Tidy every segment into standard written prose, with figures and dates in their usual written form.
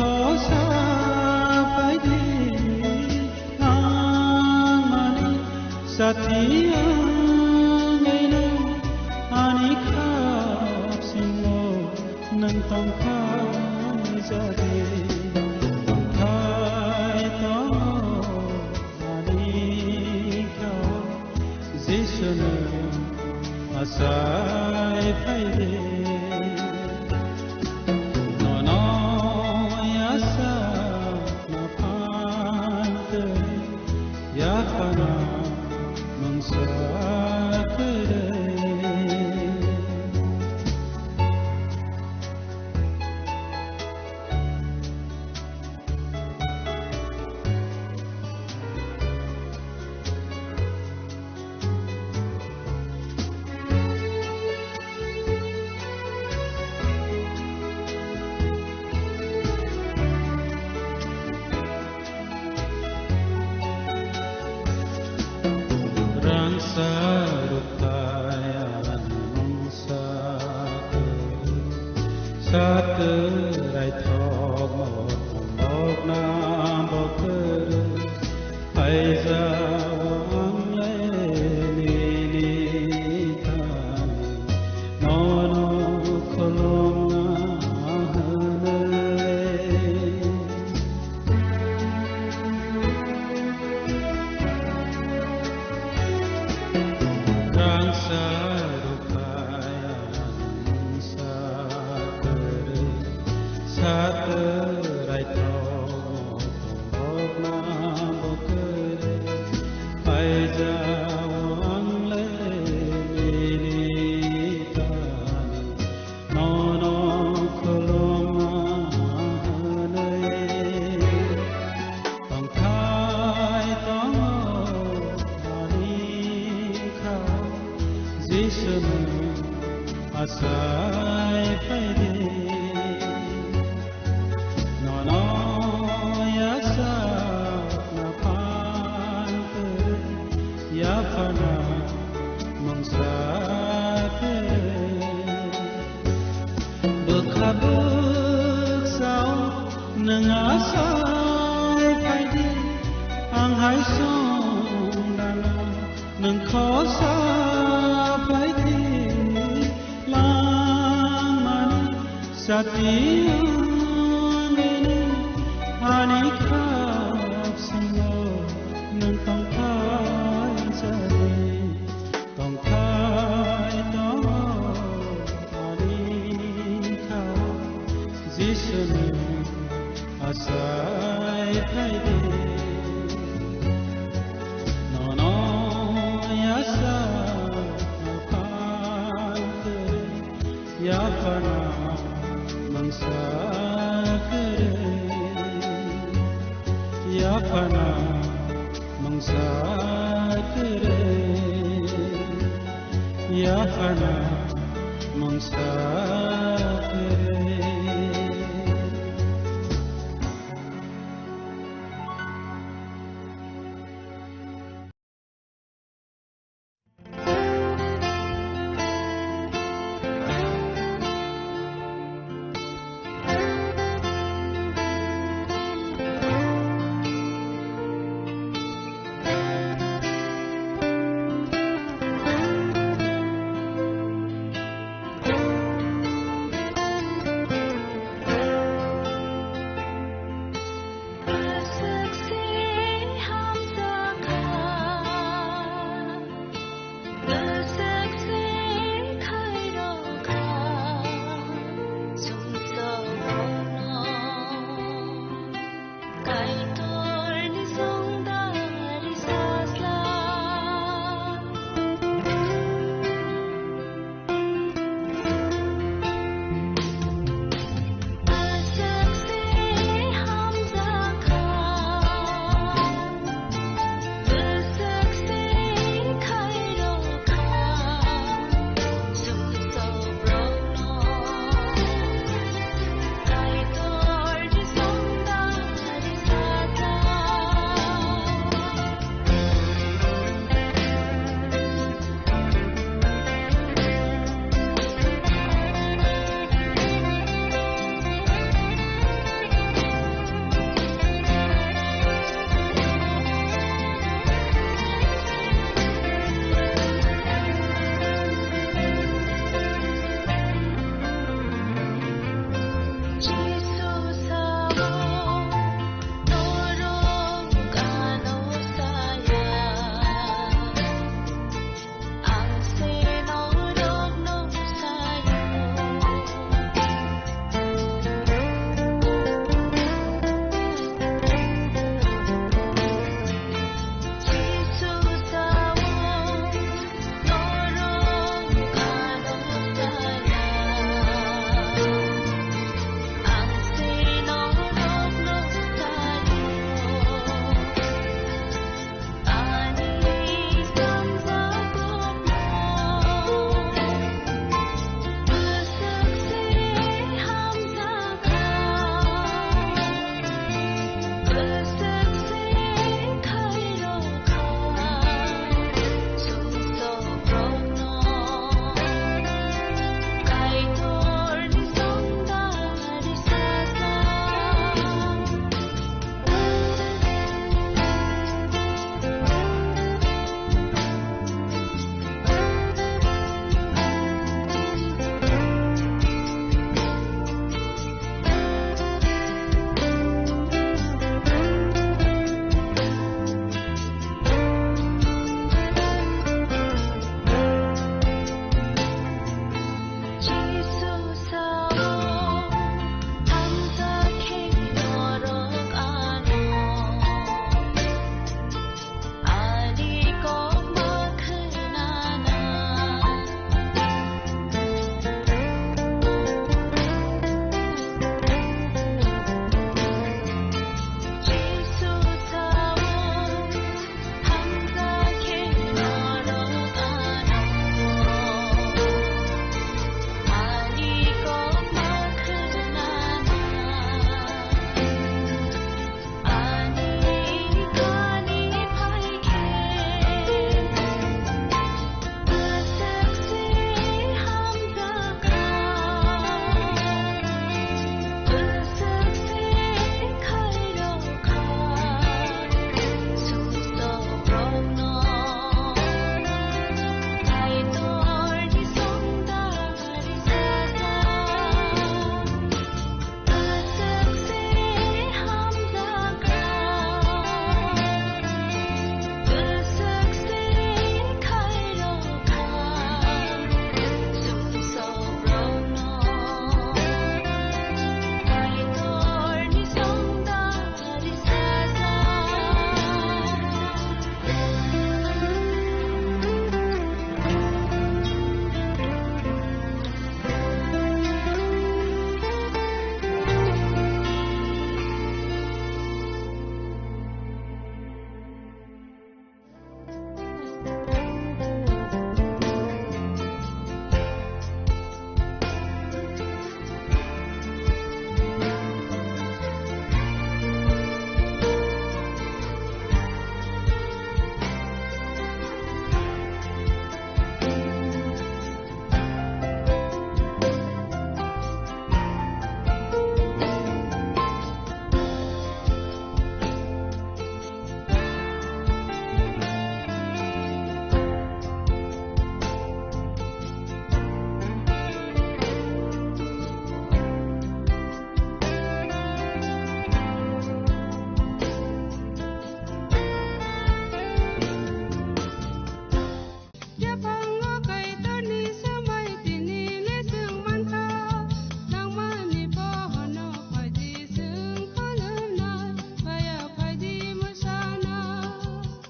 khó xa phải đi ang mani satia ngày nay ani khắp sinh ngô nâng tông khai ra đi khai to ani khao Giêsu asai phải đi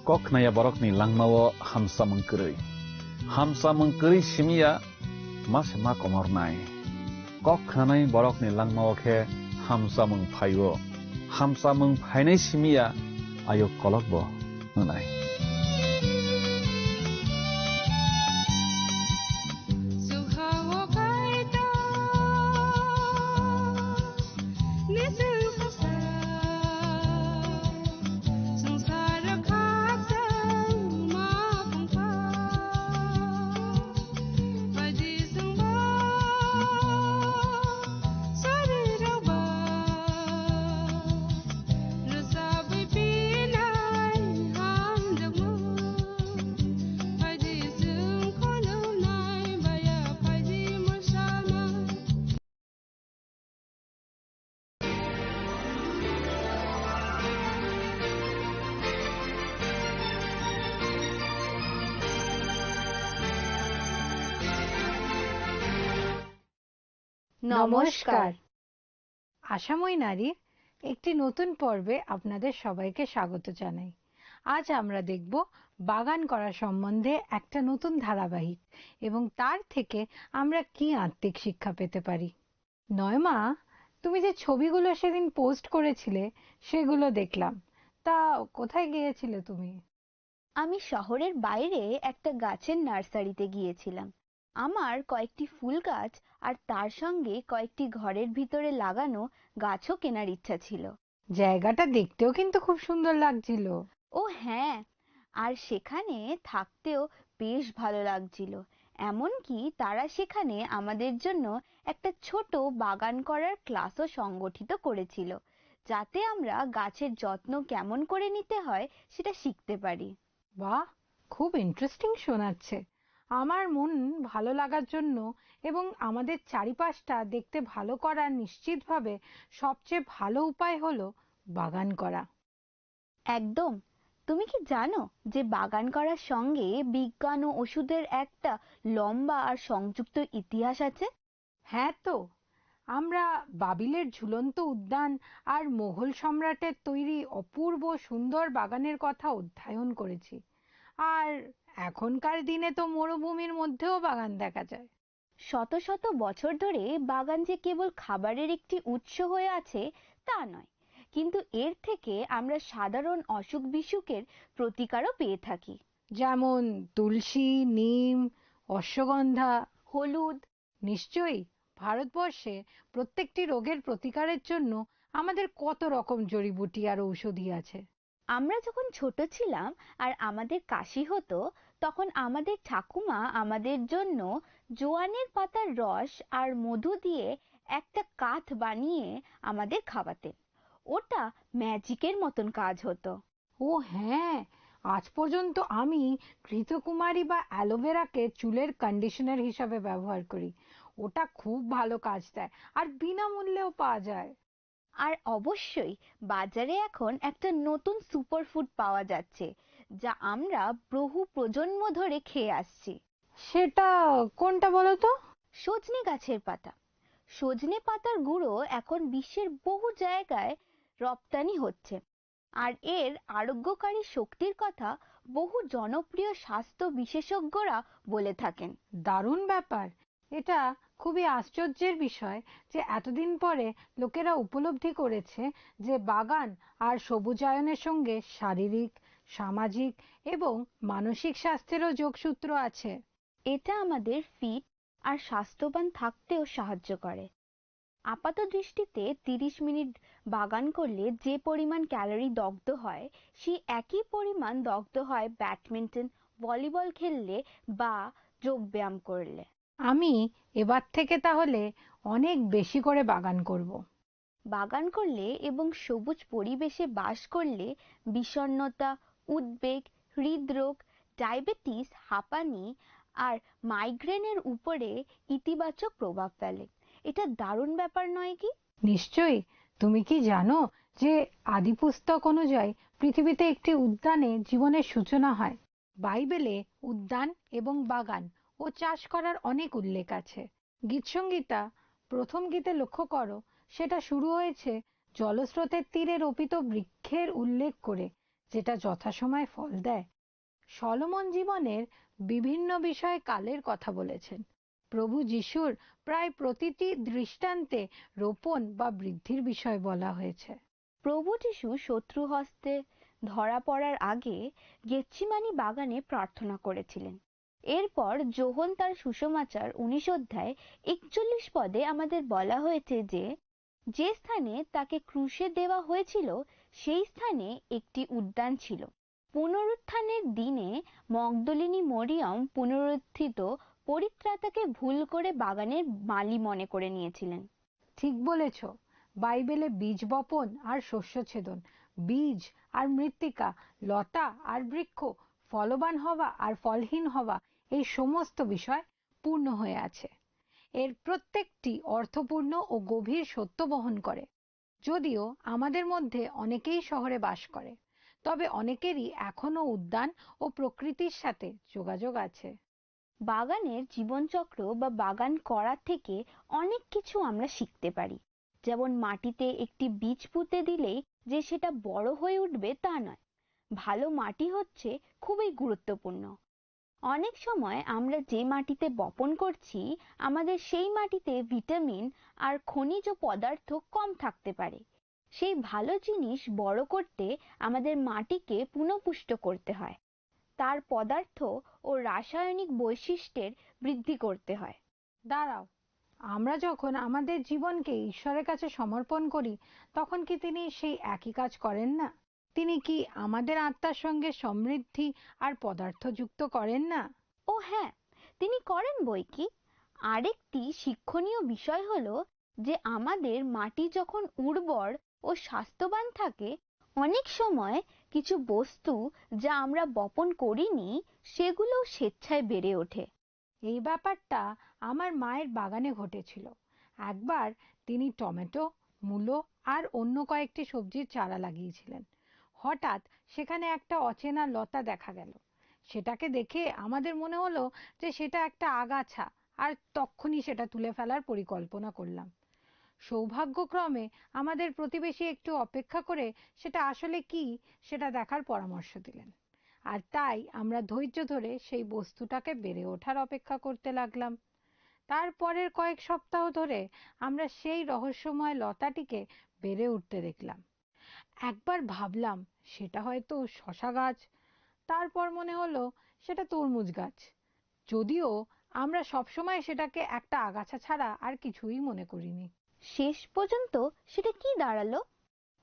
kok naya borok ni langmawo hamsa mengkeri simia mas ma komor nai kok khanai borok ni langmawo khe hamsa mengphainai simia ayo kolok bo nai নমস্কার। আশাময়ী নারীর একটি নতুন পর্বে আপনাদের সবাইকে স্বাগত জানাই। আজ আমরা দেখব বাগান করা সম্বন্ধে একটা নতুন ধারাবাহিক এবং তার থেকে আমরা কি আত্মিক শিক্ষা পেতে পারি। নয়মা, তুমি যে ছবিগুলো সেদিন পোস্ট করেছিলে সেগুলো দেখলাম, তা কোথায় গিয়েছিলে তুমি? আমি শহরের বাইরে একটা গাছের নার্সারিতে গিয়েছিলাম। আমার কয়েকটি ফুল গাছ আর তার সঙ্গে কয়েকটি ঘরের ভিতরে লাগানো গাছও কেনার ইচ্ছা ছিল। জায়গাটা দেখতেও কিন্তু খুব সুন্দর লাগছিল। ও হ্যাঁ, আর সেখানে থাকতেও বেশ ভালো লাগছিল। এমনকি তারা সেখানে আমাদের জন্য একটা ছোট বাগান করার ক্লাসও সংগঠিত করেছিল, যাতে আমরা গাছের যত্ন কেমন করে নিতে হয় সেটা শিখতে পারি। বাহ, খুব ইন্টারেস্টিং শোনাচ্ছে। আমার মন ভালো লাগার জন্য এবং আমাদের চারিপাশটা দেখতে ভালো করার নিশ্চিতভাবে সবচেয়ে ভালো উপায় হলো বাগান করা। একদম। তুমি কি জানো যে বাগান করার সঙ্গে বিজ্ঞান ও ওষুধের একটা লম্বা আর সংযুক্ত ইতিহাস আছে? হ্যাঁ তো, আমরা বাবিলের ঝুলন্ত উদ্যান আর মোগল সম্রাটের তৈরি অপূর্ব সুন্দর বাগানের কথা অধ্যয়ন করেছি। আর এখনকার দিনে তো মরুভূমির মধ্যেও বাগান দেখা যায়। শত শত বছর ধরে বাগান যে কেবল খাবারের একটি উৎস হয়ে আছে তা নয়, কিন্তু এর থেকে আমরা সাধারণ অসুখ বিসুখের প্রতিকারও পেয়ে থাকি। যেমন তুলসী, নিম, অশ্বগন্ধা, হলুদ। নিশ্চয়ই। ভারতবর্ষে প্রত্যেকটি রোগের প্রতিকারের জন্য আমাদের কত রকম জড়িবুটি আর ঔষধি আছে। আমরা যখন ছোট ছিলাম আর আমাদের কাশি হতো, তখন আমাদের ঠাকুমা আমাদের জন্য জোয়ানের পাতার রস আর মধু দিয়ে একটা কাথ বানিয়ে আমাদের খাওয়াতেন। ওটা ম্যাজিকের মতন কাজ হতো। ও হ্যাঁ, আজ পর্যন্ত আমি ঘৃতকুমারী বা অ্যালোভেরাকে চুলের কন্ডিশনার হিসাবে ব্যবহার করি। ওটা খুব ভালো কাজ দেয় আর বিনামূল্যেও পাওয়া যায়। আর অবশ্যই বাজারে এখন একটা নতুন সুপারফুড পাওয়া যাচ্ছে, যা আমরা বহু প্রজন্ম ধরে খেয়ে আসছি। সেটা কোনটা বলো তো? সজনে গাছের পাতা। সজনে পাতার গুঁড়ো এখন বিশ্বের বহু জায়গায় রপ্তানি হচ্ছে, আর এর আরোগ্যকারী শক্তির কথা বহু জনপ্রিয় স্বাস্থ্য বিশেষজ্ঞরা বলে থাকেন। দারুণ ব্যাপার। এটা খুবই আশ্চর্যের বিষয় যে এতদিন পরে লোকেরা উপলব্ধি করেছে যে বাগান আর সবুজায়নের সঙ্গে শারীরিক, সামাজিক এবং মানসিক স্বাস্থ্যেরও যোগসূত্র আছে। এটা আমাদের ফিট আর স্বাস্থ্যবান থাকতেও সাহায্য করে। আপাত দৃষ্টিতে 30 মিনিট বাগান করলে যে পরিমাণ ক্যালোরি দগ্ধ হয়, সেই একই পরিমাণ দগ্ধ হয় ব্যাডমিন্টন, ভলিবল খেললে বা যোগব্যায়াম করলে। আমি এবার থেকে তাহলে অনেক বেশি করে বাগান করব। বাগান করলে এবং সবুজ পরিবেশে বাস করলে বিষণ্ণতা, উদ্বেগ, হৃদরোগ, ডায়াবেটিস, হাঁপানি আর মাইগ্রেনের উপরে ইতিবাচক প্রভাব ফেলে। এটা দারুণ ব্যাপার নয় কি? নিশ্চয়ই। তুমি কি জানো যে আদিপুস্তক অনুযায়ী পৃথিবীতে একটি উদ্যানে জীবনের সূচনা হয়? বাইবেলে উদ্যান এবং বাগান ও চাষ করার অনেক উল্লেখ আছে। গীতসংগীতা প্রথম গীতে লক্ষ্য করো, সেটা শুরু হয়েছে জলস্রোতের তীরে রোপিত বৃক্ষের উল্লেখ করে, যেটা যথাসময়ে ফল দেয়। সলোমন জীবনের বিভিন্ন বিষয়ে কালের কথা বলেছেন। প্রভু যিশুর প্রায় প্রতিটি দৃষ্টান্তে রোপণ বা বৃদ্ধির বিষয় বলা হয়েছে। প্রভু যিশু শত্রু হস্তে ধরা পড়ার আগে গেতসিমানি বাগানে প্রার্থনা করেছিলেন। এরপর যোহন তার সুসমাচার 19 অধ্যায় 41 পদে আমাদের বলা হয়েছে যে, যে স্থানে তাকে ক্রুশে দেওয়া হয়েছিল সেই স্থানে একটি উদ্যান ছিল। পুনরুত্থানের দিনে মগদলিনী মরিয়ম পুনরুত্থিত পরিত্রাতাকে ভুল করে বাগানের মালি মনে করে নিয়েছিলেন। ঠিক বলেছ। বাইবেলে বীজ বপন আর শস্য ছেদন, বীজ আর মৃত্তিকা, লতা আর বৃক্ষ, ফলবান হওয়া আর ফলহীন হওয়া, এই সমস্ত বিষয় পূর্ণ হয়ে আছে। এর প্রত্যেকটি অর্থপূর্ণ ও গভীর সত্য বহন করে। যদিও আমাদের মধ্যে অনেকেই শহরে বাস করে, তবে অনেকেরই এখনো উদ্যান ও প্রকৃতির সাথে যোগাযোগ আছে। বাগানের জীবনচক্র বা বাগান করার থেকে অনেক কিছু আমরা শিখতে পারি। যেমন মাটিতে একটি বীজ পুঁতে দিলেই যে সেটা বড় হয়ে উঠবে তা নয়। ভালো মাটি হচ্ছে খুবই গুরুত্বপূর্ণ। অনেক সময় আমরা যে মাটিতে বপন করছি আমাদের সেই মাটিতে ভিটামিন আর খনিজ পদার্থ কম থাকতে পারে। সেই ভালো জিনিস বড় করতে আমাদের মাটিকে পুনঃপুষ্ট করতে হয়, তার পদার্থ ও রাসায়নিক বৈশিষ্ট্যের বৃদ্ধি করতে হয়। দাঁড়াও, আমরা যখন আমাদের জীবনকে ঈশ্বরের কাছে সমর্পণ করি তখন কি তিনি সেই একই কাজ করেন না? তিনি কি আমাদের আত্মার সঙ্গে সমৃদ্ধি আর পদার্থ যুক্ত করেন না? ও হ্যাঁ, তিনি করেন বই কি। আরেকটি শিক্ষণীয় বিষয় হলো যে আমাদের মাটি যখন উর্বর ও স্বাস্থ্যবান থাকে, অনেক সময় কিছু বস্তু যা আমরা বপন করিনি সেগুলো স্বেচ্ছায় বেড়ে ওঠে। এই ব্যাপারটা আমার মায়ের বাগানে ঘটেছিল। একবার তিনি টমেটো, মূলো আর অন্য কয়েকটি সবজির চারা লাগিয়েছিলেন। হঠাৎ সেখানে একটা অচেনা লতা দেখা গেল। সেটাকে দেখে আমাদের মনে হলো যে সেটা একটা আগাছা, আর তক্ষুনি সেটা তুলে ফেলার পরিকল্পনা করলাম। সৌভাগ্যক্রমে আমাদের প্রতিবেশী একটু অপেক্ষা করে সেটা আসলে কি সেটা দেখার পরামর্শ দিলেন, আর তাই আমরা ধৈর্য ধরে সেই বস্তুটাকে বেড়ে ওঠার অপেক্ষা করতে লাগলাম। তারপরের কয়েক সপ্তাহ ধরে আমরা সেই রহস্যময় লতাটিকে বেড়ে উঠতে দেখলাম। একবার ভাবলাম সেটা হয়তো শসা গাছ, তারপর মনে হলো সেটা তরমুজ গাছ, যদিও আমরা সবসময় সেটাকে একটা আগাছা ছাড়া আর কিছুই মনে করিনি। শেষ পর্যন্ত সেটা কি দাঁড়ালো?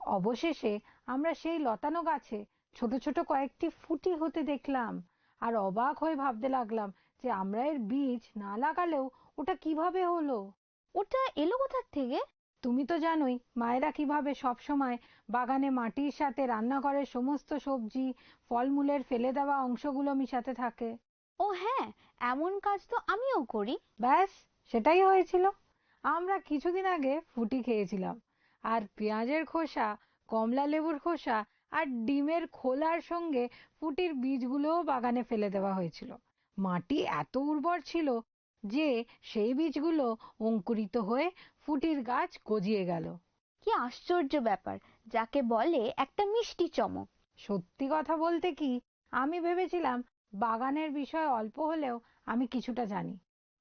অবশেষে আমরা সেই লতানো গাছে ছোট ছোট কয়েকটি ফুটি হতে দেখলাম, আর অবাক হয়ে ভাবতে লাগলাম যে আমরা এর বীজ না লাগালেও ওটা কিভাবে হলো। ওটা এলো কোথা থেকে? তুমি তো জানোই মায়েরা কিভাবে সব সময় বাগানে মাটির সাথে রান্নাঘরের সমস্ত সবজি, ফলমূলের ফেলে দেওয়া অংশগুলো মিশাতে থাকে। ও হ্যাঁ, এমন কাজ তো আমিও করি। ব্যাস, সেটাই হয়েছিল। আমরা কিছুদিন আগে ফুটি খেয়েছিলাম, আর পেঁয়াজের খোসা, কমলা লেবুর খোসা আর ডিমের খোলার সঙ্গে ফুটির বীজগুলোও বাগানে ফেলে দেওয়া হয়েছিল। মাটি এত উর্বর ছিল যে সেই বীজগুলো অঙ্কুরিত হয়ে ফুটির গাছ গজিয়ে গেল। কি আশ্চর্য ব্যাপার, যাকে বলে একটা মিষ্টি চমক। সত্যি কথা বলতে কি, আমি ভেবেছিলাম বাগানের বিষয়ে অল্প হলেও আমি কিছুটা জানি।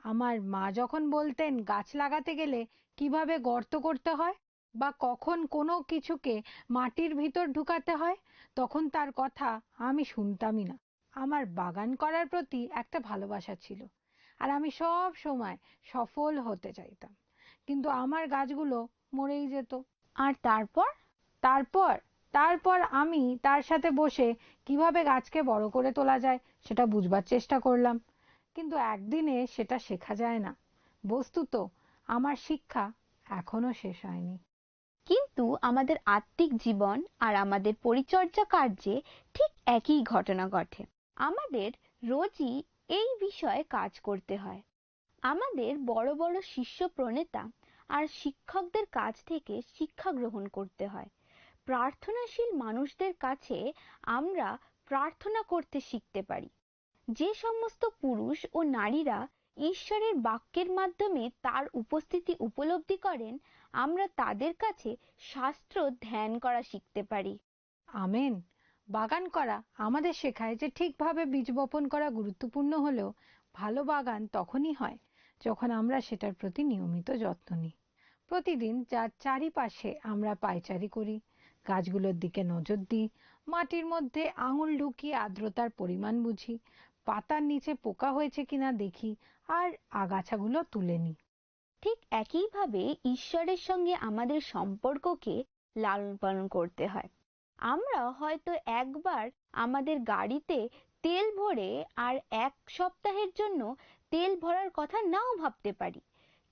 আমার মা যখন বলতেন গাছ লাগাতে গেলে কিভাবে গর্ত করতে হয় বা কখন কোনো কিছুকে মাটির ভিতর ঢুকাতে হয়, তখন তার কথা আমি শুনতামই না। আমার বাগান করার প্রতি একটা ভালোবাসা ছিল, আর আমি সব সময় সফল হতে চাইতাম, কিন্তু আমার গাছগুলো মরেই যেত। আর তারপর? তারপর তারপর আমি তার সাথে বসে কিভাবে গাছকে বড় করে তোলা যায় সেটা বুঝবার চেষ্টা করলাম, কিন্তু একদিনে সেটা শেখা যায় না। বস্তুত আমার শিক্ষা এখনো শেষ হয়নি। কিন্তু আমাদের আত্মিক জীবন আর আমাদের পরিচর্যা কার্যে ঠিক একই ঘটনা ঘটে। আমাদের রোজই এই বিষয়ে কাজ করতে হয়। আমাদের বড় বড় শিষ্য প্রণেতা আর শিক্ষকদের কাছ থেকে শিক্ষা গ্রহণ করতে হয়। প্রার্থনাশীল মানুষদের কাছে আমরা প্রার্থনা করতে শিখতে পারি। যে সমস্ত পুরুষ ও নারীরা ঈশ্বরের বাক্যের মাধ্যমে তার উপস্থিতি উপলব্ধি করেন, আমরা তাদের কাছে শাস্ত্র ধ্যান করা শিখতে পারি। আমেন। বাগান করা আমাদের শেখায় যে ঠিকভাবে বীজ বপন করা গুরুত্বপূর্ণ হলেও ভালো বাগান তখনই হয় যখন আমরা সেটার প্রতি নিয়মিত যত্ন নিই। প্রতিদিন যার চারিপাশে আমরা পায়চারি করি, গাছগুলোর দিকে নজর দিই, মাটির মধ্যে আঙুল ঢুকিয়ে আর্দ্রতার পরিমাণ বুঝি, পাতার নিচে পোকা হয়েছে কিনা দেখি, আর আগাছাগুলো তুলে নিই। ঠিক একইভাবে ঈশ্বরের সঙ্গে আমাদের সম্পর্ককে লালন পালন করতে হয়। আমরা হয়তো একবার আমাদের গাড়িতে তেল ভরে আর 1 সপ্তাহের জন্য তেল ভরার কথা নাও ভাবতে পারি,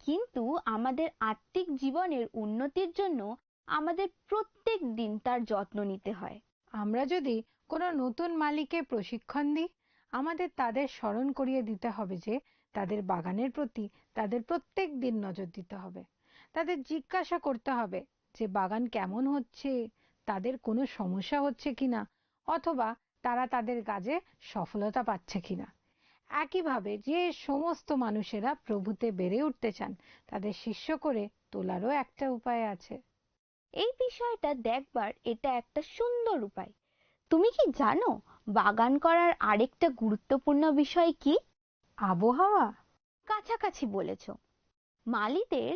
কিন্তু আমাদের আত্মিক জীবনের উন্নতির জন্য আমাদের প্রত্যেক দিন তার যত্ন নিতে হয়। আমরা যদি কোনো নতুন মালিকে প্রশিক্ষণ দিই, আমাদের তাদের স্মরণ করিয়ে দিতে হবে যে তাদের বাগানের প্রতি তাদের প্রত্যেক দিন নজর দিতে হবে। তাদের জিজ্ঞাসা করতে হবে যে বাগান কেমন হচ্ছে, তাদের কোনো সমস্যা হচ্ছে কিনা, অথবা তারা তাদের কাজে সফলতা পাচ্ছে কিনা। একইভাবে যে সমস্ত মানুষেরা প্রভুতে বেড়ে উঠতে চান, তাদের শিষ্য করে তোলারও একটা উপায় আছে। এই বিষয়টা দেখবার এটা একটা সুন্দর উপায়। তুমি কি জানো বাগান করার আরেকটা গুরুত্বপূর্ণ বিষয় কি? আবহাওয়া। কাছাকাছি বলেছ। মালিদের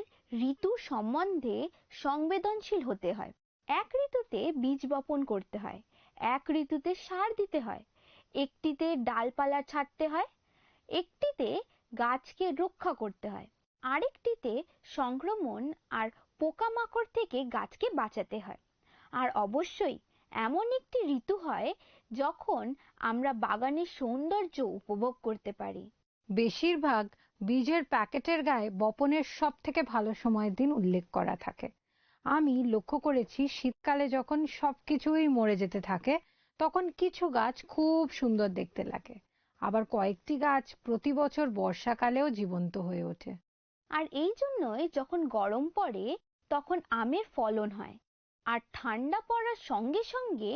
ঋতু সম্বন্ধে সংবেদনশীল হতে হয়। এক ঋতুতে বীজ বপন করতে হয়, এক ঋতুতে সার দিতে হয়, একটিতে ডালপালা ছাঁটতে হয়, একটিতে গাছকে রক্ষা করতে হয়, আরেকটিতে সংক্রমণ আর পোকামাকড় থেকে গাছকে বাঁচাতে হয়। আর অবশ্যই এমন একটি ঋতু হয় যখন আমরা বাগানের সৌন্দর্য উপভোগ করতে পারি। বেশিরভাগ বীজের প্যাকেটের গায়ে বপনের সব থেকে ভালো সময়ের দিন উল্লেখ করা থাকে। আমি লক্ষ্য করেছি শীতকালে যখন সবকিছুই মরে যেতে থাকে, তখন কিছু গাছ খুব সুন্দর দেখতে লাগে, আবার কয়েকটি গাছ প্রতি বছর বর্ষাকালেও জীবন্ত হয়ে ওঠে। আর এই জন্যই যখন গরম পড়ে তখন আমের ফলন হয়, আর ঠান্ডা পড়ার সঙ্গে সঙ্গে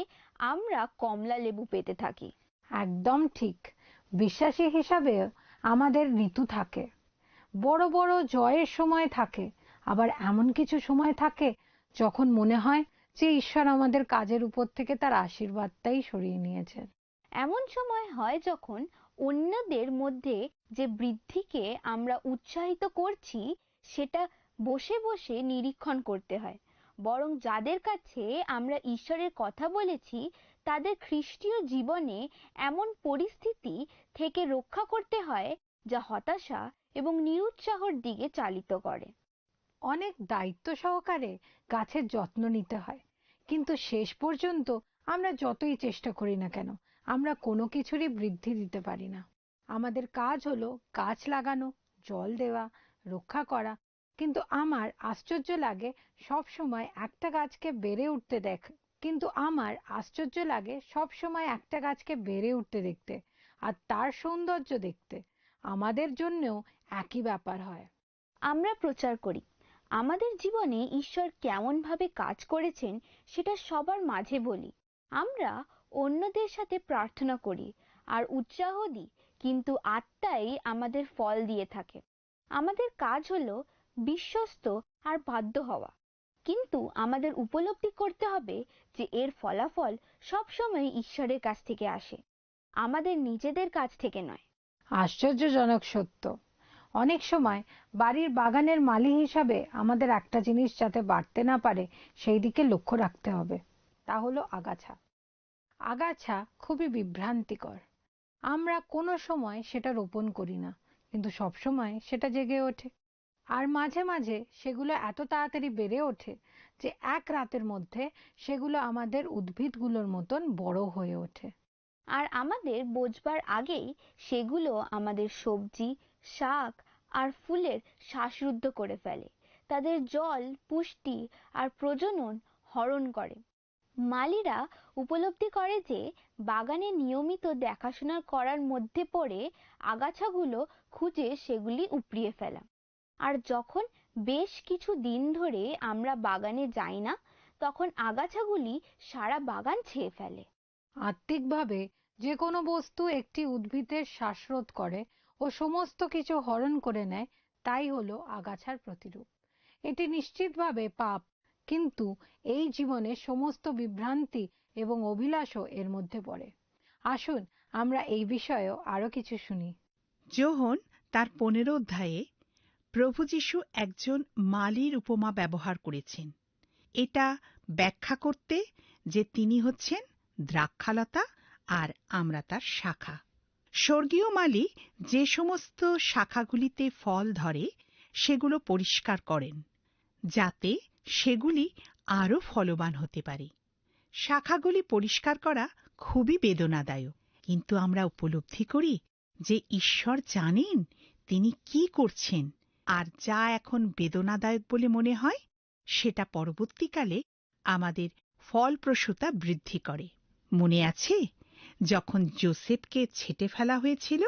আমরা কমলা লেবু পেতে থাকি। একদম ঠিক। বিশ্বাসী হিসাবে আমাদের ঋতু থাকে, বড় বড় জয়ের সময় থাকে, আবার এমন কিছু সময় থাকে যখন মনে হয় যে ঈশ্বর আমাদের কাজের উপর থেকে তার আশীর্বাদটাই সরিয়ে নিয়েছেন। এমন সময় হয় যখন অন্যদের মধ্যে যে বৃদ্ধিকে আমরা উৎসাহিত করছি সেটা বসে বসে নিরীক্ষণ করতে হয়। বরং যাদের কাছে আমরা ঈশ্বরের কথা বলেছি তাদের খ্রিস্টীয় জীবনে এমন পরিস্থিতি থেকে রক্ষা করতে হয় যা হতাশা এবং নিরুৎসাহর দিকে চালিত করে। অনেক দায়িত্ব সহকারে গাছের যত্ন নিতে হয়, কিন্তু শেষ পর্যন্ত আমরা যতই চেষ্টা করি না কেন, আমরা কোনো কিছুরই বৃদ্ধি দিতে পারি না। আমাদের কাজ হলো গাছ লাগানো, জল দেওয়া, রক্ষা করা, কিন্তু আমার আশ্চর্য লাগে সব সময় একটা গাছকে বেড়ে উঠতে দেখতে, আর তার সৌন্দর্য দেখতে। আমাদের জন্যও একই ব্যাপার হয়। আমরা প্রচার করি, আমাদের জীবনে ঈশ্বর কেমনভাবে কাজ করেছেন সেটা সবার মাঝে বলি। আমরা অন্যদের সাথে প্রার্থনা করি আর উৎসাহ দিই, কিন্তু আত্মাই আমাদের ফল দিয়ে থাকে। আমাদের কাজ হলো বিশ্বস্ত আর বাধ্য হওয়া, কিন্তু আমাদের উপলব্ধি করতে হবে যে এর ফলাফল সবসময় ঈশ্বরের কাছ থেকে আসে, আমাদের নিজেদের কাছ থেকে নয়। আশ্চর্যজনক সত্য। অনেক সময় বাড়ির বাগানের মালি হিসাবে আমাদের একটা জিনিস যাতে বাড়তে না পারে সেই দিকে লক্ষ্য রাখতে হবে, তা হলো আগাছা। আগাছা খুবই বিভ্রান্তিকর। আমরা কোনো সময় সেটা রোপণ করি না, কিন্তু সব সময় সেটা জেগে ওঠে, আর মাঝে মাঝে সেগুলো এত তাড়াতাড়ি বেড়ে ওঠে যে এক রাতের মধ্যে সেগুলো আমাদের উদ্ভিদগুলোর মতন বড় হয়ে ওঠে। আর আমাদের বোঝবার আগেই সেগুলো আমাদের সবজি, শাক আর ফুলের শ্বাসরুদ্ধ করে ফেলে, তাদের জল, পুষ্টি আর প্রজনন হরণ করে। মালিরা উপলব্ধি করে যে বাগানে নিয়মিত দেখাশোনা করার মধ্যে পড়ে আগাছাগুলো খুঁজে সেগুলি উপড়িয়ে ফেলা। আর যখন বেশ কিছু দিন ধরে আমরা বাগানে যাই না, তখন আগাছাগুলি সারা বাগান ছেয়ে ফেলে। আত্মিকভাবে যে কোনো বস্তু একটি উদ্ভিদের শ্বাসরোধ করে ও সমস্ত কিছু হরণ করে নেয়, তাই হলো আগাছার প্রতিরূপ। এটি নিশ্চিতভাবে পাপ, কিন্তু এই জীবনে সমস্ত বিভ্রান্তি এবং অভিলাষও এর মধ্যে পড়ে। আসুন আমরা এই বিষয়েও আরো কিছু শুনি। যোহন তার 15 অধ্যায়ে প্রভু যীশু একজন মালির উপমা ব্যবহার করেছেন, এটা ব্যাখ্যা করতে যে তিনি হচ্ছেন দ্রাক্ষালতা আর আমরা তার শাখা। স্বর্গীয় মালি যে সমস্ত শাখাগুলিতে ফল ধরে সেগুলো পরিষ্কার করেন, যাতে সেগুলি আরো ফলবান হতে পারে। শাখাগুলি পরিষ্কার করা খুবই বেদনাদায়ক, কিন্তু আমরা উপলব্ধি করি যে ঈশ্বর জানেন তিনি কি করছেন, আর যা এখন বেদনাদায়ক বলে মনে হয় সেটা পরবর্তীকালে আমাদের ফলপ্রসূতা বৃদ্ধি করে। মনে আছে যখন যোসেফকে ছেঁটে ফেলা হয়েছিল,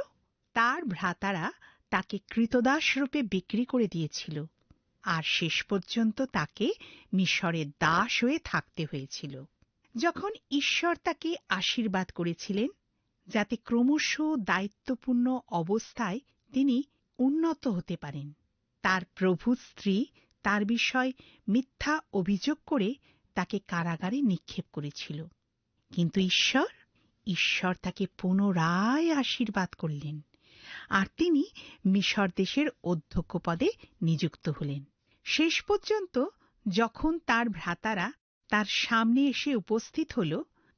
তার ভ্রাতারা তাকে কৃতদাস রূপে বিক্রি করে দিয়েছিল, আর শেষ পর্যন্ত তাকে মিশরের দাস হয়ে থাকতে হয়েছিল। যখন ঈশ্বর তাকে আশীর্বাদ করেছিলেন যাতে ক্রমশ দায়িত্বপূর্ণ অবস্থায় তিনি উন্নত হতে পারেন, তার প্রভু স্ত্রী তার বিষয় মিথ্যা অভিযোগ করে তাকে কারাগারে নিক্ষেপ করেছিল। কিন্তু ঈশ্বর তাকে পুনরায় আশীর্বাদ করলেন, আর তিনি মিশর দেশের অধ্যক্ষ পদে নিযুক্ত হলেন। শেষ পর্যন্ত যখন তার ভ্রাতারা তার সামনে এসে উপস্থিত হল,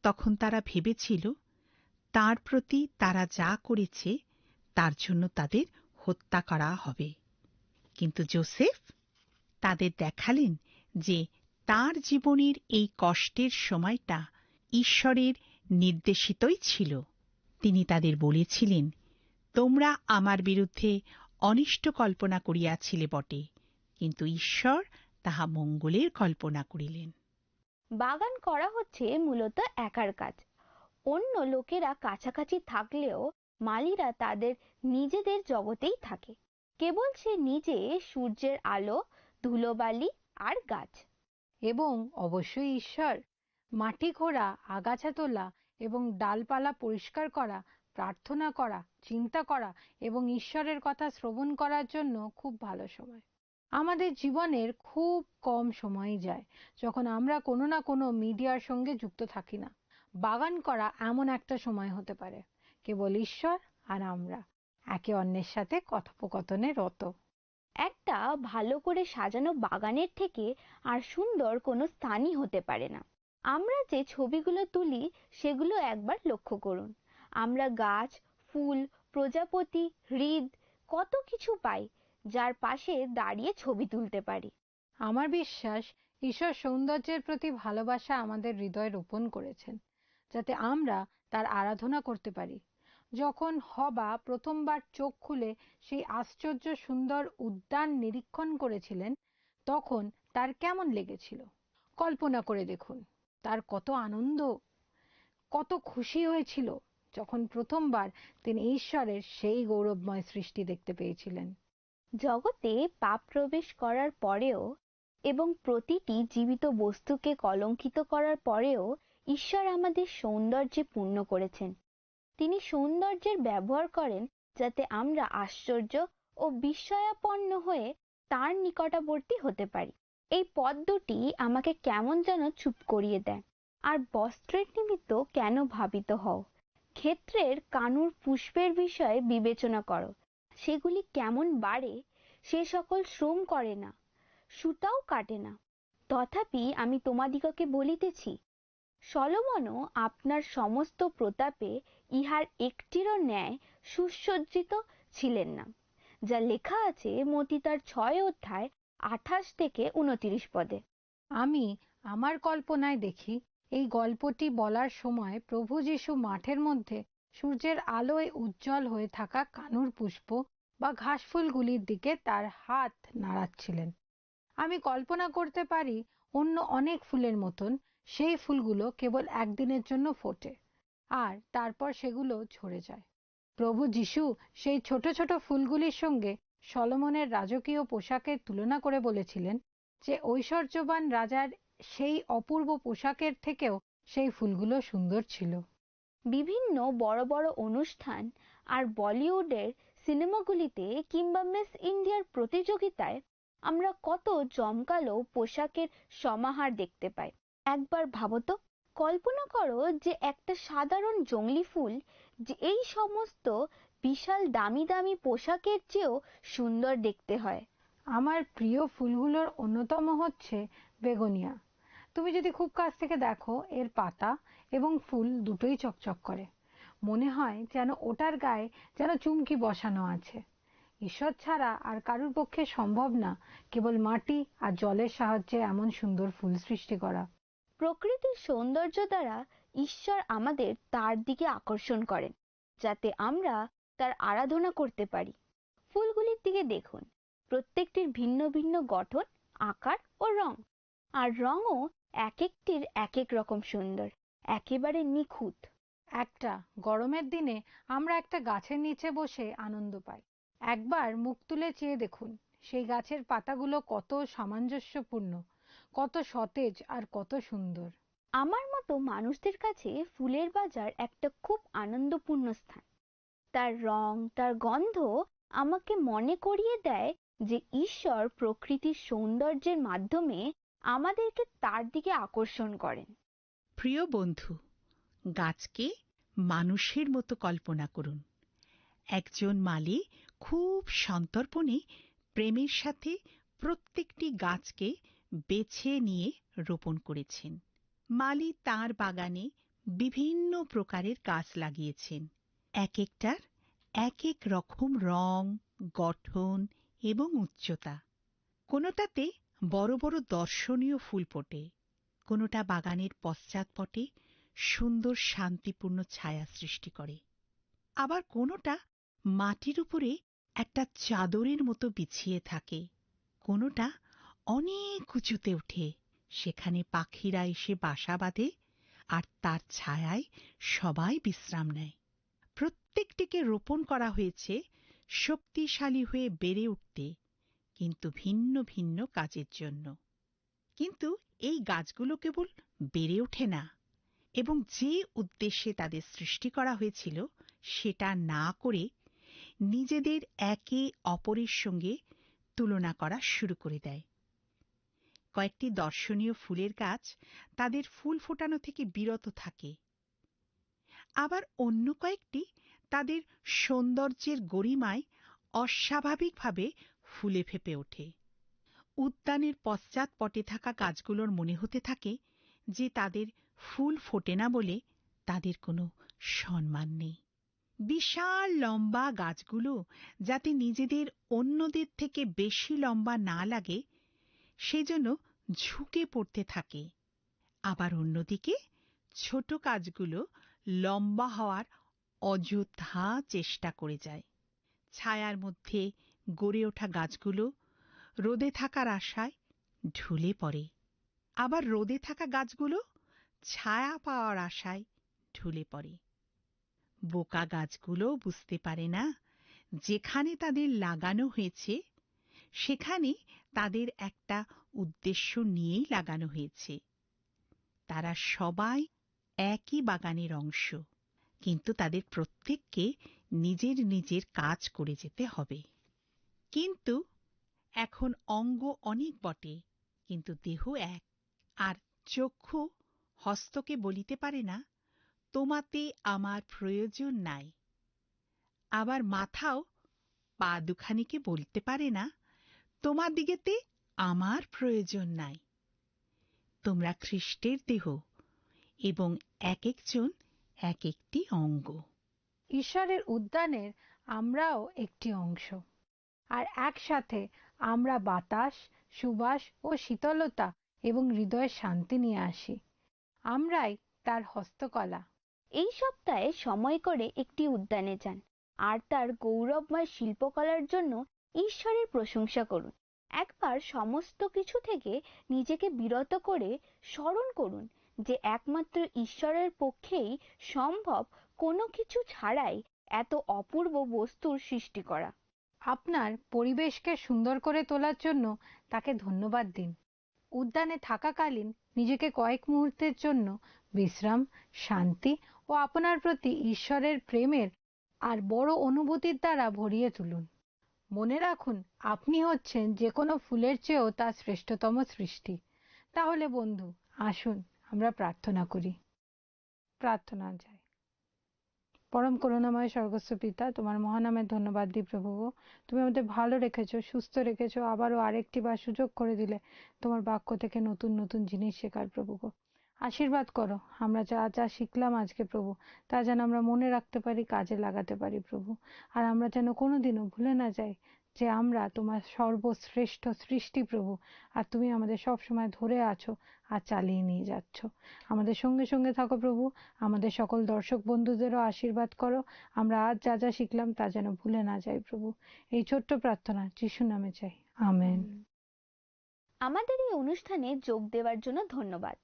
তখন তারা ভেবেছিল তার প্রতি তারা যা করেছে তার জন্য তাদের হত্যা করা হবে। কিন্তু যোসেফ তাদের দেখালেন যে তার জীবনের এই কষ্টের সময়টা ঈশ্বরের নির্দেশিতই ছিল। তিনি তাদের বলেছিলেন, তোমরা আমার বিরুদ্ধে অনিষ্ট কল্পনা করিয়াছিলে বটে, কিন্তু ঈশ্বর তাহা মঙ্গলের কল্পনা করিলেন। বাগান করা হচ্ছে মূলত একার কাজ। অন্য লোকেরা কাছাকাছি থাকলেও মালিরা তাদের নিজেদের জগতেই থাকে। কেবল সে নিজে সূর্যের আলো, ধুলোবালি আর গাছ। এবং অবশ্যই ঈশ্বর মাটি খোঁড়া, আগাছা তোলা এবং ডালপালা পরিষ্কার করা, প্রার্থনা করা, চিন্তা করা এবং ঈশ্বরের কথা শ্রবণ করার জন্য খুব ভালো সময়। আমাদের জীবনের খুব কম সময়ই যায় যখন আমরা কোনো না কোনো মিডিয়ার সঙ্গে যুক্ত থাকি না। বাগান করা এমন একটা সময় হতে পারে কেবল ঈশ্বর আর আমরা একে অন্যের সাথে কথোপকথনে রত। একটা ভালো করে সাজানো বাগানের থেকে আর সুন্দর কোনো স্থানই হতে পারে না। আমরা যে ছবিগুলো তুলি সেগুলো একবার লক্ষ্য করুন। আমরা গাছ, ফুল, প্রজাপতি, হ্রদ কত কিছু পাই যার পাশে দাঁড়িয়ে ছবি তুলতে পারি। আমার বিশ্বাস ঈশ্বর সৌন্দর্যের প্রতি ভালোবাসা আমাদের হৃদয়ে রোপণ করেছেন, যাতে আমরা তার আরাধনা করতে পারি। যখন হবা প্রথমবার চোখ খুলে সেই আশ্চর্য সুন্দর উদ্যান নিরীক্ষণ করেছিলেন, তখন তার কেমন লেগেছিল কল্পনা করে দেখুন। তার কত আনন্দ, কত খুশি হয়েছিল যখন প্রথমবার তিনি ঈশ্বরের সেই গৌরবময় সৃষ্টি দেখতে পেয়েছিলেন। জগতে পাপ প্রবেশ করার পরেও এবং প্রতিটি জীবিত বস্তুকে কলঙ্কিত করার পরেও ঈশ্বর আমাদের সৌন্দর্যে পূর্ণ করেছেন। তিনি সৌন্দর্যের ব্যবহার করেন যাতে আমরা আশ্চর্য ও বিস্ময়াপন্ন হয়ে তার নিকটবর্তী হতে পারি। এই পদ দুটি আমাকে কেমন যেন চুপ করিয়ে দেয়। আর বস্ত্রের নিমিত্ত কেন ভাবিত হও? ক্ষেত্রের কানুর পুষ্পের বিষয়ে বিবেচনা করো, সেগুলি কেমন বাড়ে, সে সকল শ্রম করে না, সুতাও কাটে না। তথাপি আমি তোমাদিগকে বলিতেছি, সলোমনও আপনার সমস্ত প্রতাপে ইহার একটিরও ন্যায় সুসজ্জিত ছিলেন না। যা লেখা আছে মতি তার 6 অধ্যায় 28 থেকে 29 পদে। আমি আমার কল্পনায় দেখি এই গল্পটি বলার সময় প্রভু যীশু মাঠের মধ্যে সূর্যের আলোয় উজ্জ্বল হয়ে থাকা কানুর পুষ্প বা ঘাসফুলগুলির দিকে তার হাত নাড়াচ্ছিলেন। আমি কল্পনা করতে পারি অন্য অনেক ফুলের মতন সেই ফুলগুলো কেবল একদিনের জন্য ফোটে আর তারপর সেগুলো ঝরে যায়। প্রভু যীশু সেই ছোট ছোট ফুলগুলির সঙ্গে সলোমনের রাজকীয় পোশাকের তুলনা করে বলেছিলেন যে ঐশ্বর্যবান রাজার সেই অপূর্ব পোশাকের থেকেও সেই ফুলগুলো সুন্দর ছিল। বিভিন্ন বড় বড় অনুষ্ঠান আর বলিউডের সিনেমাগুলিতে কিংবা মিস ইন্ডিয়ার প্রতিযোগিতায় আমরা কত জমকালো পোশাকের সমাহার দেখতে পাই। একবার ভাবো তো, কল্পনা করো যে একটা সাধারণ জংলি ফুল যে এই সমস্ত বিশাল দামি দামি পোশাকের চেয়েও সুন্দর দেখতে হয়। আমার প্রিয় ফুলগুলোর অন্যতম হচ্ছে বেগোনিয়া। তুমি যদি খুব কাছ থেকে দেখো, এর পাতা এবং ফুল দুটোই চকচক করে। মনে হয় যেন ওটার গায়ে যেন চুমকি বসানো আছে। ঈশ্বর ছাড়া আর কারুর পক্ষে সম্ভব না কেবল মাটি আর জলের সাহায্যে এমন সুন্দর ফুল সৃষ্টি করা। প্রকৃতির সৌন্দর্য দ্বারা ঈশ্বর আমাদের তার দিকে আকর্ষণ করেন, যাতে আমরা তার আরাধনা করতে পারি। ফুলগুলির দিকে দেখুন, প্রত্যেকটির ভিন্ন ভিন্ন গঠন, আকার ও রং, আর রঙও এক একটির এক এক রকম সুন্দর, একেবারে নিখুঁত। একটা গরমের দিনে আমরা একটা গাছের নিচে বসে আনন্দ পাই। একবার মুখ তুলে চেয়ে দেখুন, সেই গাছের পাতাগুলো কত সামঞ্জস্যপূর্ণ, কত সতেজ আর কত সুন্দর। আমার মতো মানুষদের কাছে ফুলের বাজার একটা খুব আনন্দপূর্ণ স্থান। তার রং, তার গন্ধ আমাকে মনে করিয়ে দেয় যে ঈশ্বর প্রকৃতির সৌন্দর্যের মাধ্যমে আমাদেরকে তার দিকে আকর্ষণ করেন। প্রিয় বন্ধু, গাছকে মানুষের মতো কল্পনা করুন। একজন মালি খুব সন্তর্পণে প্রেমের সাথে প্রত্যেকটি গাছকে বেছে নিয়ে রোপণ করেছেন। মালি তাঁর বাগানে বিভিন্ন প্রকারের গাছ লাগিয়েছেন। এক একটার এক এক রকম রং, গঠন এবং উচ্চতা। কোনোটাতে বড় বড় দর্শনীয় ফুল ফোটে, কোনোটা বাগানের পশ্চাৎপটে সুন্দর শান্তিপূর্ণ ছায়া সৃষ্টি করে, আবার কোনোটা মাটির উপরে একটা চাদরের মতো বিছিয়ে থাকে। কোনোটা অনেক উঁচুতে ওঠে, সেখানে পাখিরা এসে বাসা বাঁধে আর তার ছায়ায় সবাই বিশ্রাম নেয়। প্রত্যেকটিকে রোপণ করা হয়েছে শক্তিশালী হয়ে বেড়ে উঠতে, কিন্তু ভিন্ন ভিন্ন কাজের জন্য। কিন্তু এই গাছগুলো কেবল বেড়ে ওঠে না, এবং যে উদ্দেশ্যে তাদের সৃষ্টি করা হয়েছিল সেটা না করে নিজেদের একে অপরের সঙ্গে তুলনা করা শুরু করে দেয়। কয়েকটি দর্শনীয় ফুলের গাছ তাদের ফুল ফোটানো থেকে বিরত থাকে, আবার অন্য কয়েকটি তাদের সৌন্দর্যের গরিমায় অস্বাভাবিকভাবে ফুলে ফেঁপে ওঠে। উদ্যানের পশ্চাৎপটে থাকা গাছগুলোর মনে হতে থাকে যে তাদের ফুল ফোটে না বলে তাদের কোনো সম্মান নেই। বিশাল লম্বা গাছগুলো যাতে নিজেদের অন্যদের থেকে বেশি লম্বা না লাগে সেজন্য ঝুঁকে পড়তে থাকে, আবার অন্যদিকে ছোট গাছগুলো লম্বা হওয়ার অযথা চেষ্টা করে যায়। ছায়ার মধ্যে গড়ে ওঠা গাছগুলো রোদে থাকার আশায় ঢুলে পড়ে, আবার রোদে থাকা গাছগুলো ছায়া পাওয়ার আশায় ঢুলে পড়ে। বোকা গাছগুলো বুঝতে পারে না যেখানে তাদের লাগানো হয়েছে সেখানে তাদের একটা উদ্দেশ্য নিয়েই লাগানো হয়েছে। তারা সবাই একই বাগানের অংশ, কিন্তু তাদের প্রত্যেককে নিজের নিজের কাজ করে যেতে হবে। কিন্তু এখন অঙ্গ অনেক বটে, কিন্তু দেহ এক, আর চক্ষু হস্তকে বলিতে পারে না তোমাতে আমার প্রয়োজন নাই, আবার মাথাও পা দুখানিকে বলতে পারে না তোমার দিকেতে আমার প্রয়োজন নাই। তোমরা খ্রিস্টের দেহ এবং এক একজন এক একটি অঙ্গ। ঈশ্বরের উদ্যানের আমরাও একটি অংশ, আর একসাথে আমরা বাতাস, সুবাস ও শীতলতা এবং হৃদয়ের শান্তি নিয়ে আসি। আমরাই তার হস্তকলা। এই সপ্তাহে সময় করে একটি উদ্যানে যান আর তার গৌরবময় শিল্পকলার জন্য ঈশ্বরের প্রশংসা করুন। একবার সমস্ত কিছু থেকে নিজেকে বিরত করে স্মরণ করুন যে একমাত্র ঈশ্বরের পক্ষেই সম্ভব কোনো কিছু ছাড়াই এত অপূর্ব বস্তুর সৃষ্টি করা। আপনার পরিবেশকে সুন্দর করে তোলার জন্য তাকে ধন্যবাদ দিন। উদ্যানে থাকাকালীন নিজেকে কয়েক মুহূর্তের জন্য বিশ্রাম, শান্তি ও আপনার প্রতি ঈশ্বরের প্রেমের আর বড় অনুভূতির দ্বারা ভরিয়ে তুলুন। মনে রাখুন, আপনি হচ্ছেন যে কোনো ফুলের চেয়েও তার শ্রেষ্ঠতম সৃষ্টি। তাহলে বন্ধু, আসুন আমরা প্রার্থনা করি। প্রার্থনা যাই। পরম করুণাময় স্বর্গস্থ পিতা, তোমার মহানামের ধন্যবাদ দিই প্রভু। তুমি আমাদের ভালো রেখেছো, সুস্থ রেখেছো, আবারও আরেকটি বার সুযোগ করে দিলে তোমার বাক্য থেকে নতুন নতুন জিনিস শেখার প্রভু গো। আশীর্বাদ করো, আমরা যা যা শিখলাম আজকে প্রভু, তা যেন আমরা মনে রাখতে পারি, কাজে লাগাতে পারি প্রভু। আর আমরা যেন কোনোদিনও ভুলে না যাই যে আমরা তোমার সর্বশ্রেষ্ঠ সৃষ্টি প্রভু, আর তুমি আমাদের সব সময় ধরে আছো আর চালিয়ে নিয়ে যাচ্ছ। আমাদের সঙ্গে সঙ্গে থাকো প্রভু। আমাদের সকল দর্শক বন্ধুদেরও আশীর্বাদ করো। আমরা আজ যা যা শিখলাম তা যেন ভুলে না যাই প্রভু। এই ছোট্ট প্রার্থনা যিশুর নামে চাই, আমেন। আমাদের এই অনুষ্ঠানে যোগ দেওয়ার জন্য ধন্যবাদ।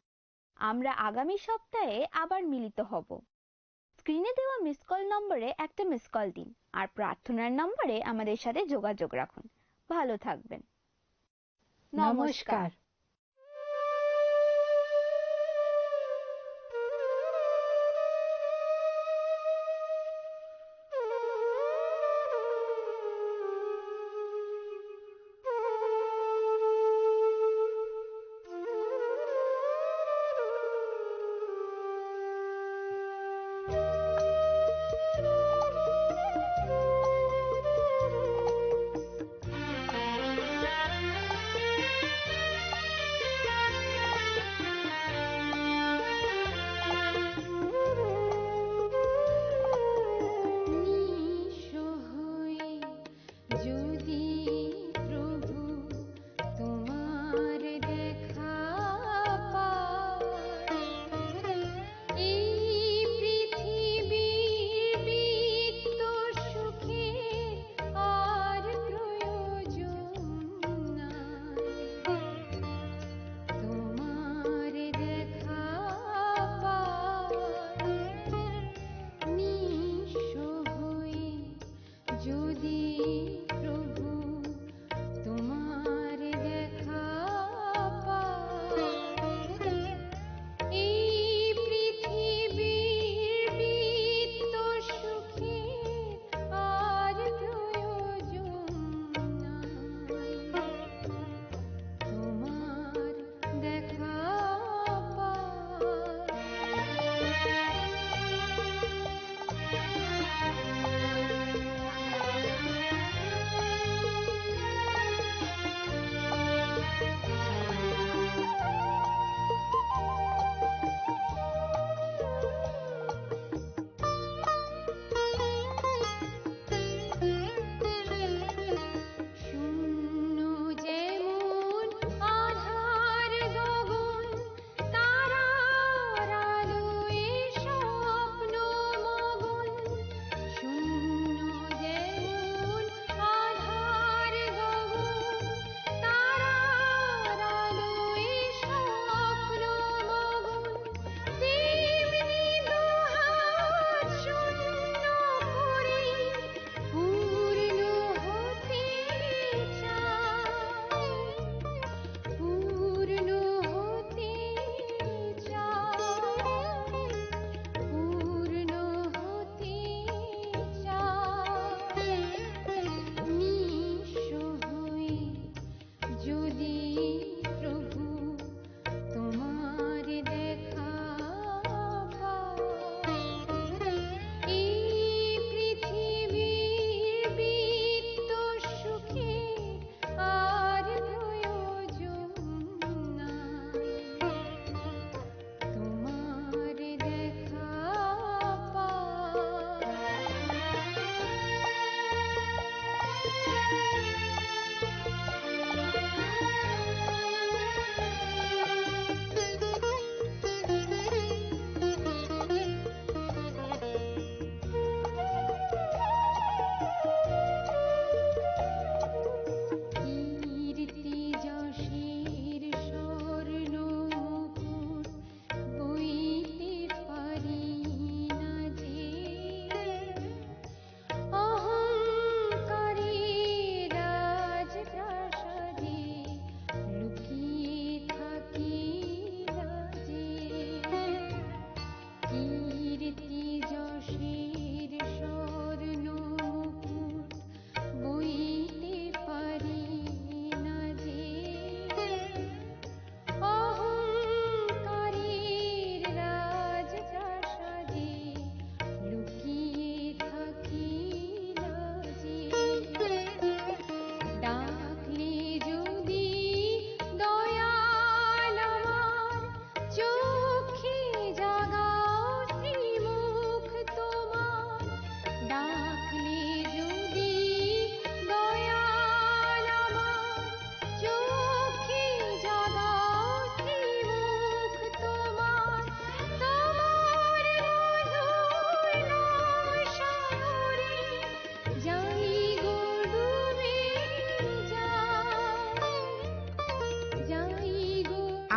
আমরা আগামী সপ্তাহে আবার মিলিত হব। স্ক্রিনে দেওয়া মিস কল নম্বরে একটা মিস কল দিন আর প্রার্থনার নম্বরে আমাদের সাথে যোগাযোগ রাখুন। ভালো থাকবেন। নমস্কার। নমস্কার।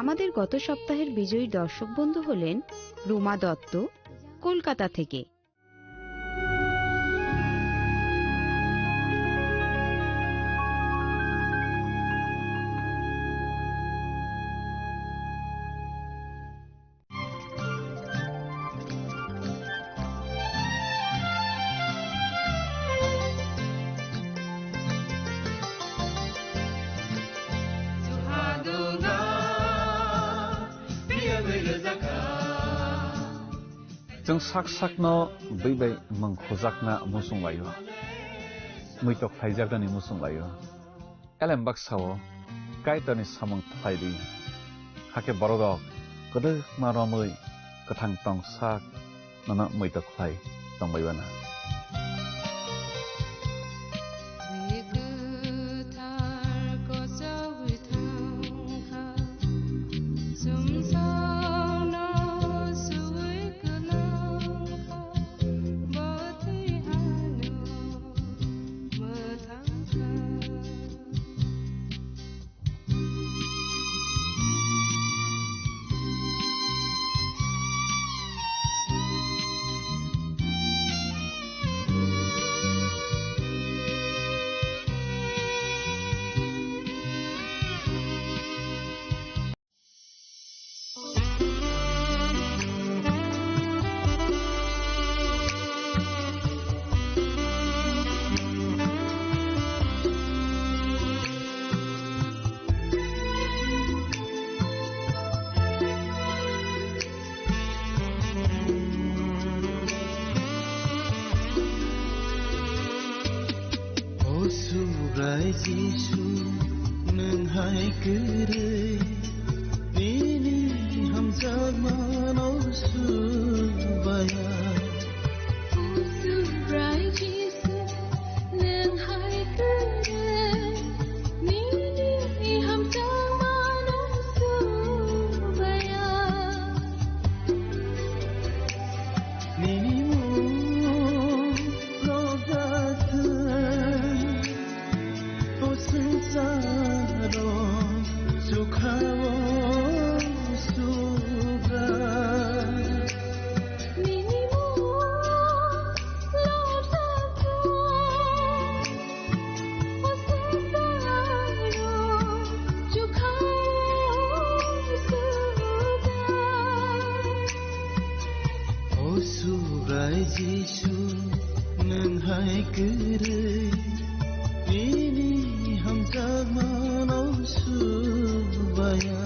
আমাদের গত সপ্তাহের বিজয়ী দর্শক বন্ধু হলেন রুমা দত্ত, কলকাতা থেকে। जों sak sakno बै mangkhojakna musung layo muitok thaijagani musung layo elem baksao kaitani samang thaidi hake borok kodok maromui kathang tong sak nana muitok thai tongbaibana Jisu menghai kere ini hamzah manau subaya Surai Jisu menghai kere ini hamzah manau subaya Nini Jisu menghai kere ini hamzah manau subaya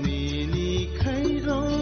Nini khairo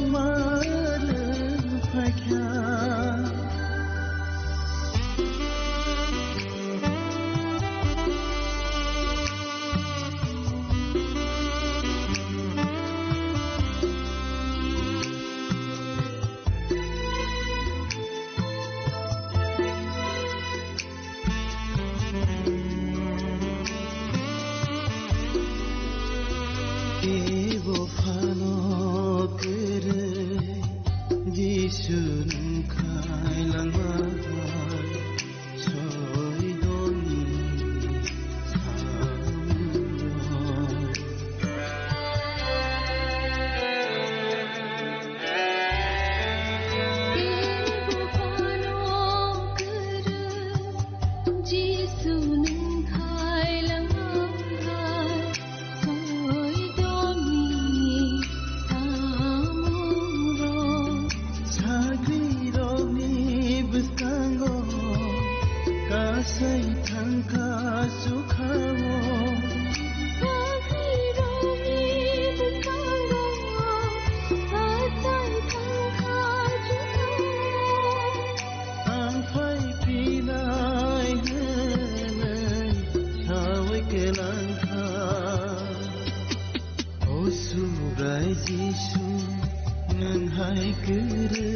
nang hai kere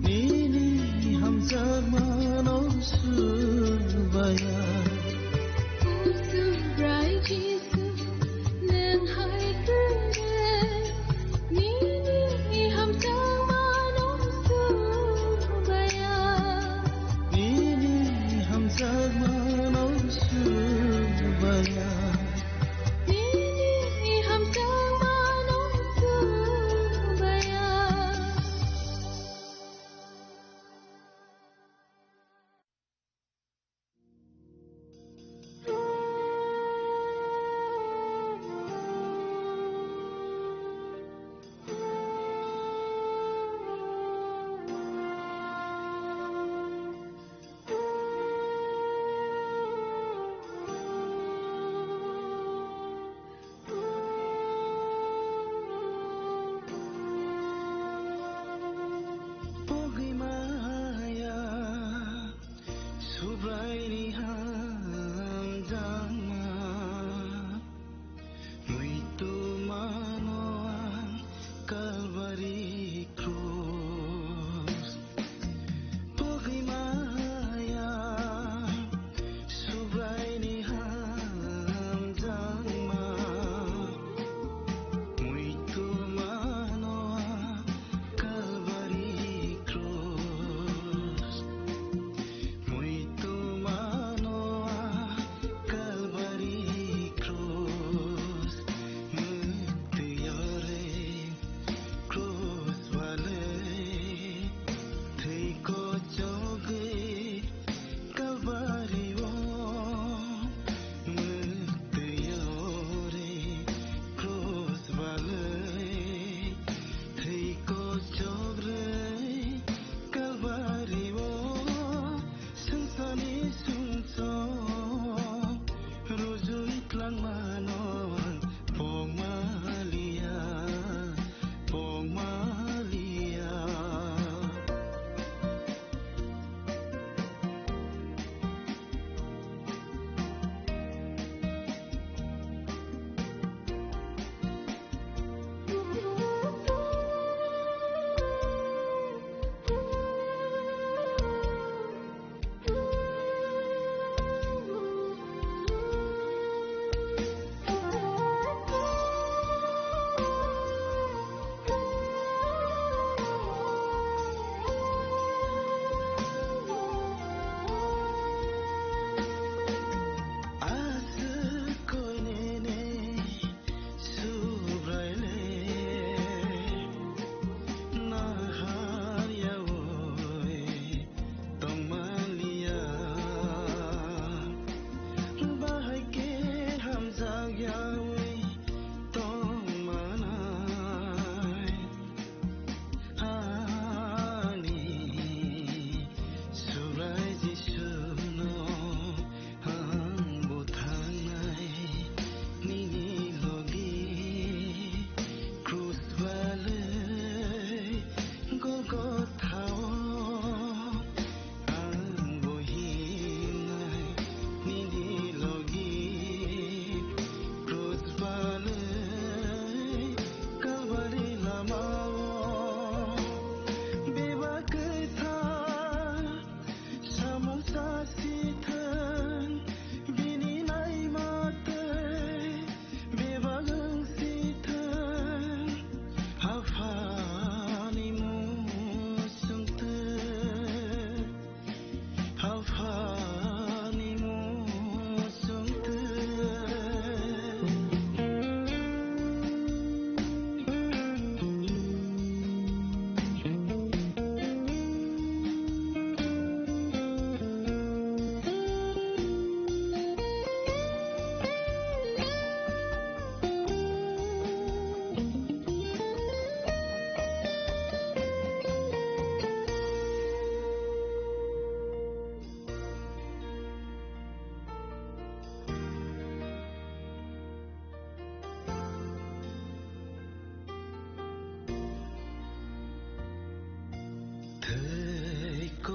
ini hamzah mano subaya Rai Jisu nang hai kere nini hamzah mano subaya ini hamzah mano subaya nini hamzah mano subaya. Pogimaya subraini hamdama muito manoan Calvary cruz Pogimaya subraini hamdama muito manoan Calvary cruz muito manoa Calvary cruz mutiyare cruz wale theiko joge Calvary wo mutiyare cruz wale theiko joge Calvary wo Sungsani sungso Rujui tlang manon Pongmalia Pongmalia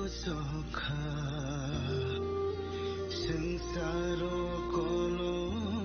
Sokha Sangsaro kolongkha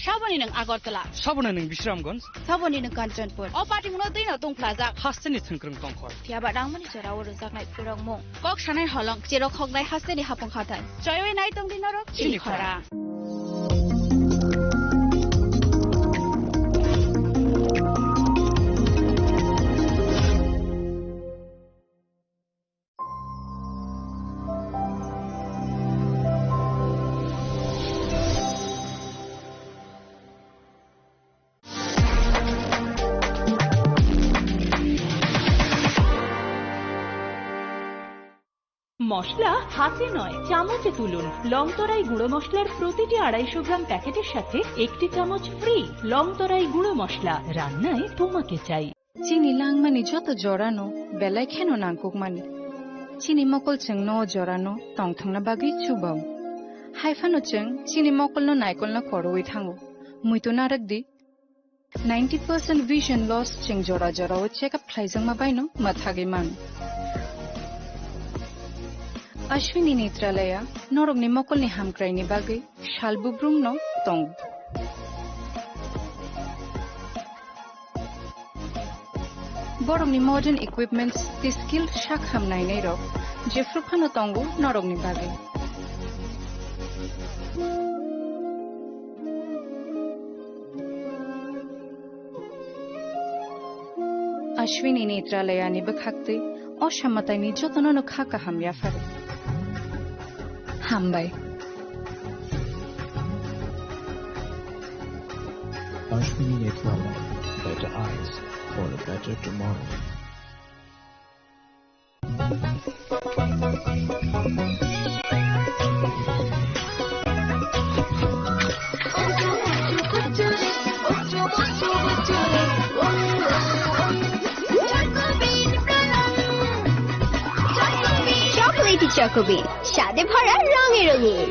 साबनी नों आगरतला साबना नों बिश्रामगन्ज साबनी नों काञ्चनपुर a party मुनो दैनो दंफ्लाजा हास्टेनि थोंख्रों दंखर थियाबा दांमनि जराव रजाकनाय फोरंमु कक सानाय हलं जेराव खगनाय हास्टेनि हापं खाथाय जयवे नाय दंदिनरो चिनिखरा মশলা হাতে নয় চামচে তুলুন লংতরাই গুঁড়ো মশলার প্রতিটি 250 গ্রাম প্যাকেটের সাথে একটি চামচ ফ্রি লংতরাই গুঁড়ো মশলা রান্নায় তোমাকে চাই চিনি লাংমানি যত জরানো বেলায় খেন নাংকুকমানি চিনি মকল চেং ন জরানো টংথাংনা বাগি চুবাও হাইফানো চেং চিনি মকল ন নাইকল ন খরওই থাঙ্গো মুইতো নারক দি 90% vision loss চেং জরা জরা ও চেক আপ ফ্লাইজং মাবাইনো মাথাগে মান अश्विनी नेत्रालया नरकनि मकलनि हामक्रायनि बागै शालबुब्रुमनो दं बरकनि मॉडर्न इक्विपमेंट्स दि स्किल शाक हामनायनै रक जेफ्रुफानो दंगो नरकनि बागै अश्विनी नेत्रालयानि बखाक्तै असामतायनि जतननो खाका हामयाफारो Hambai. Ashwini Netralaya, better eyes for a better tomorrow. চকোলেটি চকোবি স্বাদে ভরা রঙে রঙিন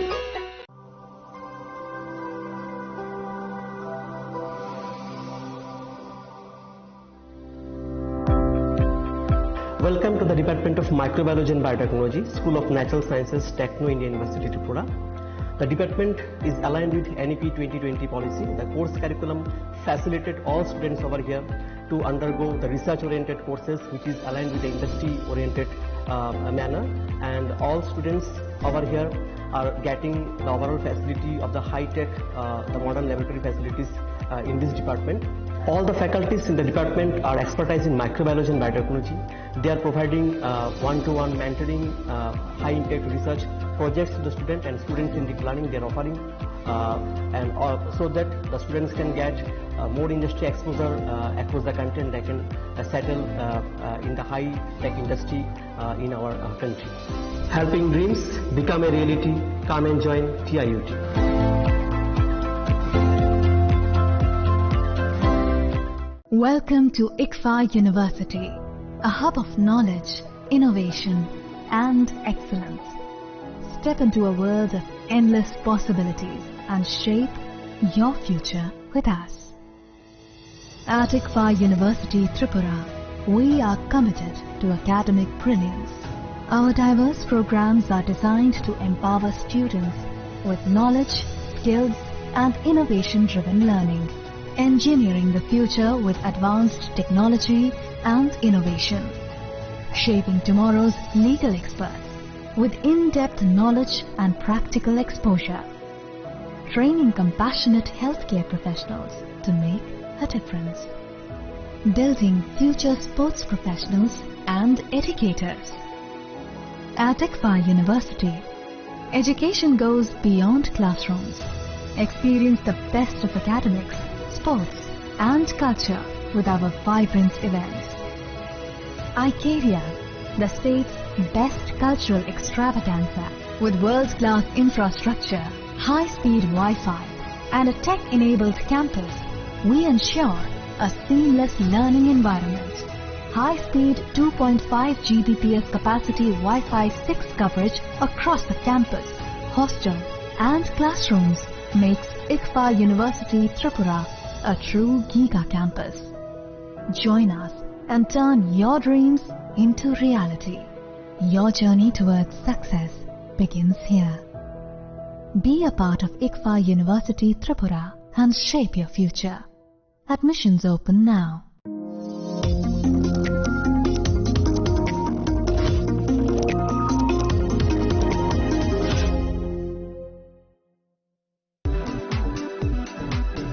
Welcome to the Department of Microbiology and Biotechnology, School of Natural Sciences, Techno India University, Tripura. The department is aligned with NEP 2020 policy. The course curriculum facilitated all students over here to undergo the research-oriented courses, which is aligned with the industry-oriented manner, and all students over here are getting the overall facility of the high-tech, the modern laboratory facilities in this department. All the faculties in the department are expertise in microbiology and biotechnology. They are providing one-to-one mentoring, high-impact research projects to the student, and students in deep learning they are offering, and so that the students can get more industry exposure across the country, and they can settle in the high-tech industry in our country. Helping dreams become a reality. Come and join TIUT. Welcome to ICFA University, a hub of knowledge, innovation, and excellence. Step into a world of endless possibilities and shape your future with us. At ICFA University, Tripura, we are committed to academic brilliance. Our diverse programs are designed to empower students with knowledge, skills, and innovation-driven learning. Engineering the future with advanced technology and innovation. Shaping tomorrow's legal experts with in-depth knowledge and practical exposure. Training compassionate healthcare professionals to make a difference. Building future sports professionals and educators. At ICFA University, education goes beyond classrooms. Experience the best of academics, sports and culture with our vibrant events. ICARIA, the state's best cultural extravaganza with world-class infrastructure, high-speed Wi-Fi and a tech-enabled campus, we ensure a seamless learning environment. High-speed 2.5 Gbps capacity Wi-Fi 6 coverage across the campus, hostel and classrooms makes ICFA University Tripura a true Giga campus. Join us and turn your dreams into reality. Your journey towards success begins here. Be a part of ICFA University Tripura and shape your future. Admissions open now.